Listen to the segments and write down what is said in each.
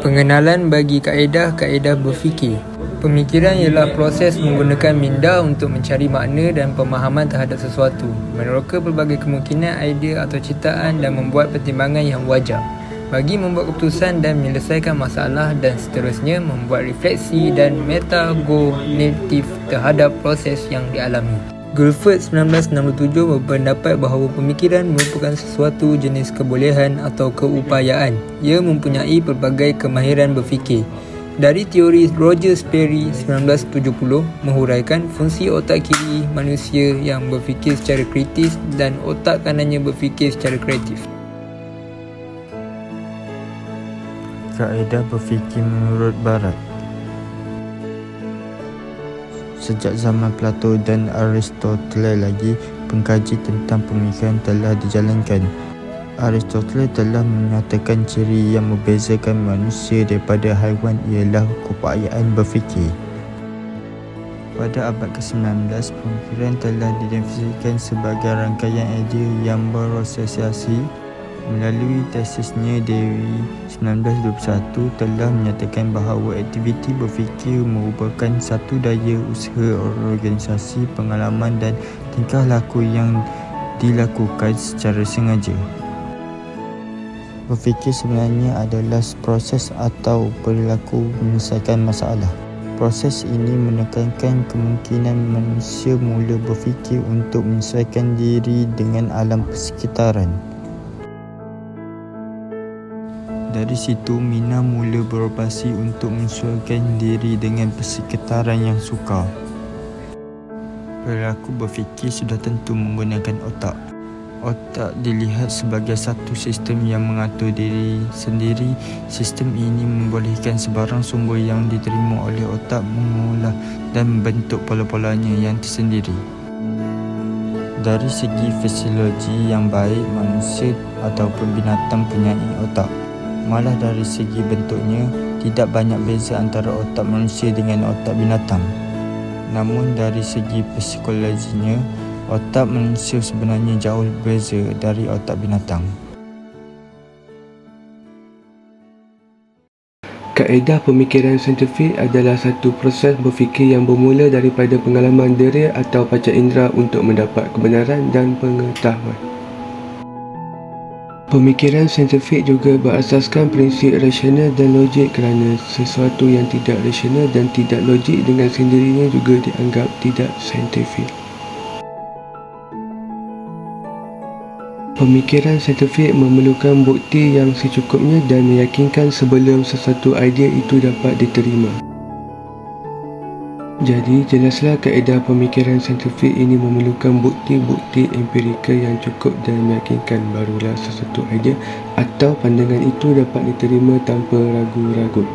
Pengenalan bagi kaedah-kaedah berfikir. Pemikiran ialah proses menggunakan minda untuk mencari makna dan pemahaman terhadap sesuatu, meneroka pelbagai kemungkinan idea atau ciptaan dan membuat pertimbangan yang wajar bagi membuat keputusan dan menyelesaikan masalah, dan seterusnya membuat refleksi dan metagognitif terhadap proses yang dialami. Guilford 1967 berpendapat bahawa pemikiran merupakan sesuatu jenis kebolehan atau keupayaan. Ia mempunyai pelbagai kemahiran berfikir. Dari teori Roger Sperry 1970 menghuraikan fungsi otak kiri manusia yang berfikir secara kritis dan otak kanannya berfikir secara kreatif. Kaedah berfikir menurut Barat. Sejak zaman Plato dan Aristoteles lagi, pengkaji tentang pemikiran telah dijalankan. Aristoteles telah menyatakan ciri yang membezakan manusia daripada haiwan ialah keupayaan berfikir. Pada abad ke-19, pemikiran telah didefinisikan sebagai rangkaian idea yang berasosiasi. Melalui tesisnya, Dewey 1921 telah menyatakan bahawa aktiviti berfikir merupakan satu daya usaha organisasi, pengalaman dan tingkah laku yang dilakukan secara sengaja. Berfikir sebenarnya adalah proses atau perilaku menyelesaikan masalah. Proses ini menekankan kemungkinan manusia mula berfikir untuk menyesuaikan diri dengan alam persekitaran. Dari situ, Mina mula beroperasi untuk menyesuaikan diri dengan persekitaran yang sukar. Perilaku berfikir sudah tentu menggunakan otak. Otak dilihat sebagai satu sistem yang mengatur diri sendiri. Sistem ini membolehkan sebarang sumber yang diterima oleh otak mengolah dan membentuk pola-polanya yang tersendiri. Dari segi fisiologi yang baik, manusia ataupun binatang mempunyai otak. Malah dari segi bentuknya, tidak banyak beza antara otak manusia dengan otak binatang. Namun dari segi psikologinya, otak manusia sebenarnya jauh berbeza dari otak binatang. Kaedah pemikiran saintifik adalah satu proses berfikir yang bermula daripada pengalaman diri atau panca indera untuk mendapat kebenaran dan pengetahuan. Pemikiran saintifik juga berasaskan prinsip rasional dan logik, kerana sesuatu yang tidak rasional dan tidak logik dengan sendirinya juga dianggap tidak saintifik. Pemikiran saintifik memerlukan bukti yang secukupnya dan meyakinkan sebelum sesuatu idea itu dapat diterima. Jadi, jelaslah kaedah pemikiran saintifik ini memerlukan bukti-bukti empirikal yang cukup dan meyakinkan, barulah sesuatu idea atau pandangan itu dapat diterima tanpa ragu-ragu.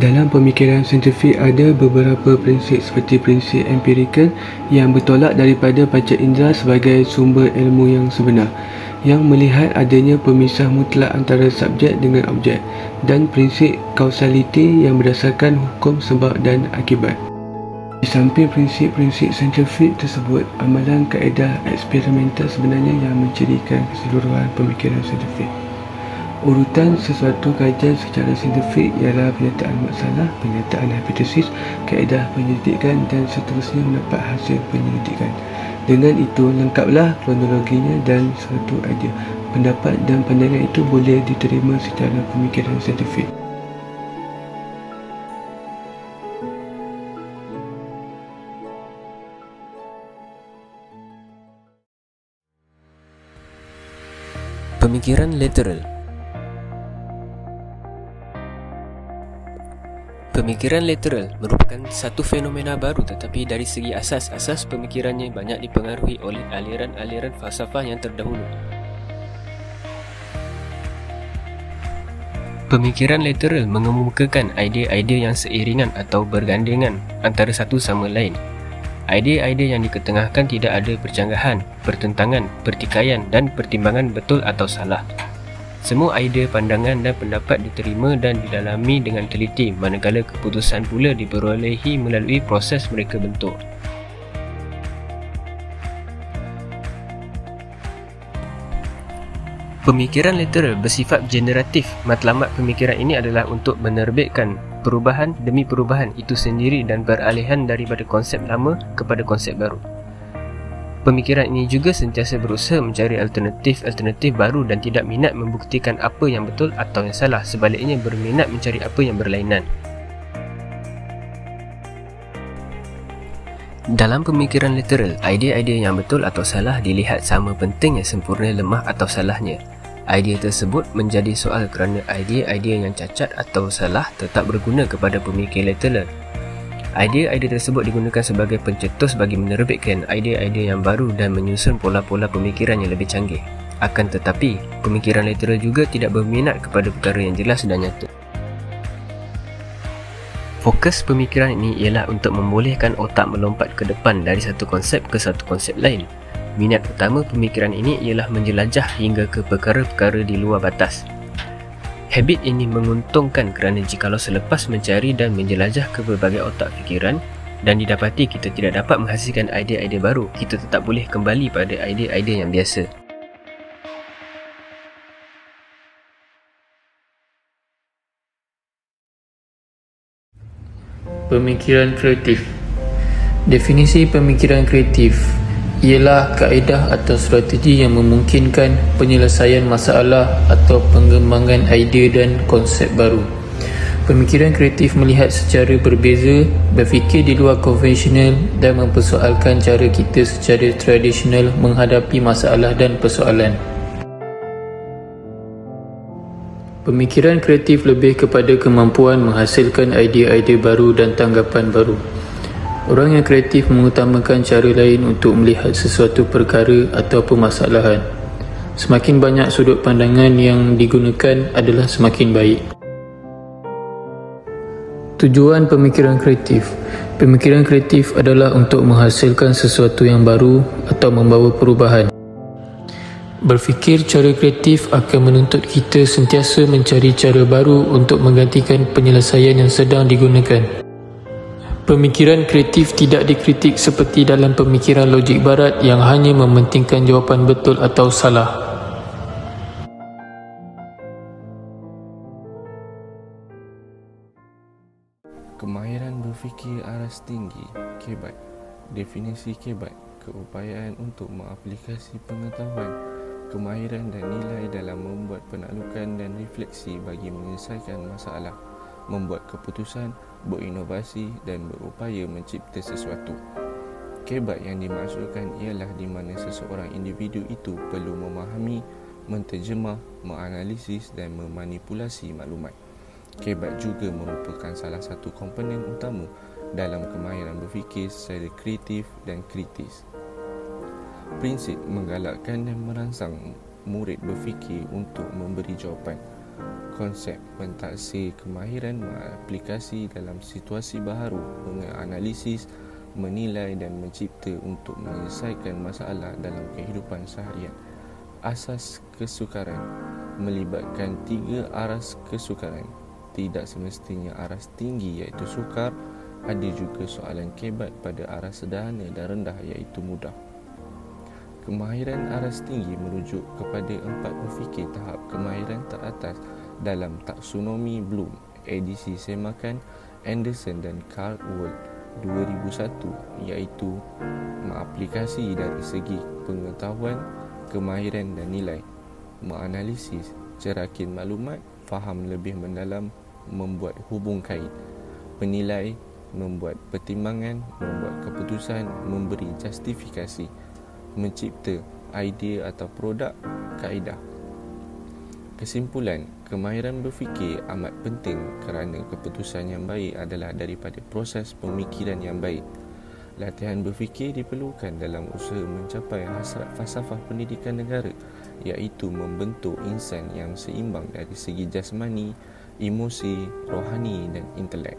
Dalam pemikiran saintifik ada beberapa prinsip seperti prinsip empirikal yang bertolak daripada panca indera sebagai sumber ilmu yang sebenar, yang melihat adanya pemisah mutlak antara subjek dengan objek, dan prinsip kausaliti yang berdasarkan hukum sebab dan akibat. Di samping prinsip-prinsip saintifik tersebut, amalan kaedah eksperimental sebenarnya yang mencirikan keseluruhan pemikiran saintifik. Urutan sesuatu kajian secara saintifik ialah penyataan masalah, penyataan hipotesis, kaedah penyelidikan dan seterusnya mendapat hasil penyelidikan. Dengan itu, lengkaplah kronologinya dan suatu idea, pendapat dan pandangan itu boleh diterima secara pemikiran saintifik. Pemikiran lateral. Pemikiran lateral merupakan satu fenomena baru, tetapi dari segi asas pemikirannya banyak dipengaruhi oleh aliran-aliran falsafah yang terdahulu. Pemikiran lateral mengemukakan idea-idea yang seiringan atau bergandengan antara satu sama lain. Idea-idea yang diketengahkan tidak ada perjanggahan, pertentangan, pertikaian dan pertimbangan betul atau salah. Semua idea, pandangan dan pendapat diterima dan didalami dengan teliti, manakala keputusan pula diperolehi melalui proses mereka bentuk. Pemikiran literal bersifat generatif. Matlamat pemikiran ini adalah untuk menerbitkan perubahan demi perubahan itu sendiri dan beralihan daripada konsep lama kepada konsep baru. Pemikiran ini juga sentiasa berusaha mencari alternatif baru dan tidak minat membuktikan apa yang betul atau yang salah, sebaliknya berminat mencari apa yang berlainan. Dalam pemikiran literal, idea-idea yang betul atau salah dilihat sama pentingnya sempurna, lemah atau salahnya. Idea tersebut menjadi soal kerana idea-idea yang cacat atau salah tetap berguna kepada pemikir literal. Idea-idea tersebut digunakan sebagai pencetus bagi menerbitkan idea-idea yang baru dan menyusun pola-pola pemikiran yang lebih canggih. Akan tetapi, pemikiran literal juga tidak berminat kepada perkara yang jelas dan nyata. Fokus pemikiran ini ialah untuk membolehkan otak melompat ke depan dari satu konsep ke satu konsep lain. Minat utama pemikiran ini ialah menjelajah hingga ke perkara-perkara di luar batas. Habit ini menguntungkan kerana jikalau selepas mencari dan menjelajah ke berbagai otak fikiran dan didapati kita tidak dapat menghasilkan idea-idea baru, kita tetap boleh kembali pada idea-idea yang biasa. Pemikiran kreatif. Definisi pemikiran kreatif ialah kaedah atau strategi yang memungkinkan penyelesaian masalah atau pengembangan idea dan konsep baru. Pemikiran kreatif melihat secara berbeza, berfikir di luar konvensional dan mempersoalkan cara kita secara tradisional menghadapi masalah dan persoalan. Pemikiran kreatif lebih kepada kemampuan menghasilkan idea-idea baru dan tanggapan baru. Orang yang kreatif mengutamakan cara lain untuk melihat sesuatu perkara atau permasalahan. Semakin banyak sudut pandangan yang digunakan adalah semakin baik. Tujuan pemikiran kreatif. Pemikiran kreatif adalah untuk menghasilkan sesuatu yang baru atau membawa perubahan. Berfikir cara kreatif akan menuntut kita sentiasa mencari cara baru untuk menggantikan penyelesaian yang sedang digunakan. Pemikiran kreatif tidak dikritik seperti dalam pemikiran logik barat yang hanya mementingkan jawapan betul atau salah. Kemahiran berfikir aras tinggi, KBAT. Definisi KBAT, keupayaan untuk mengaplikasi pengetahuan, kemahiran dan nilai dalam membuat penaklukan dan refleksi bagi menyelesaikan masalah, membuat keputusan, berinovasi dan berupaya mencipta sesuatu. KBAT yang dimaksudkan ialah di mana seseorang individu itu perlu memahami, menterjemah, menganalisis dan memanipulasi maklumat. KBAT juga merupakan salah satu komponen utama dalam kemahiran berfikir secara kreatif dan kritis. Prinsip menggalakkan dan merangsang murid berfikir untuk memberi jawapan. Konsep pentaksir kemahiran mengaplikasi dalam situasi baharu, menganalisis, menilai dan mencipta untuk menyelesaikan masalah dalam kehidupan seharian. Asas kesukaran melibatkan 3 aras kesukaran. Tidak semestinya aras tinggi iaitu sukar, ada juga soalan KBAT pada aras sederhana dan rendah iaitu mudah. Kemahiran aras tinggi merujuk kepada 4 berfikir tahap kemahiran teratas dalam taksonomi Bloom, edisi semakan Anderson dan Caldwell 2001, iaitu mengaplikasi dari segi pengetahuan, kemahiran dan nilai, menganalisis, cerakin maklumat, faham lebih mendalam, membuat hubung kait, penilai, membuat pertimbangan, membuat keputusan, memberi justifikasi, mencipta idea atau produk, kaedah. Kesimpulan, kemahiran berfikir amat penting kerana keputusan yang baik adalah daripada proses pemikiran yang baik. Latihan berfikir diperlukan dalam usaha mencapai hasrat falsafah pendidikan negara, iaitu membentuk insan yang seimbang dari segi jasmani, emosi, rohani dan intelek.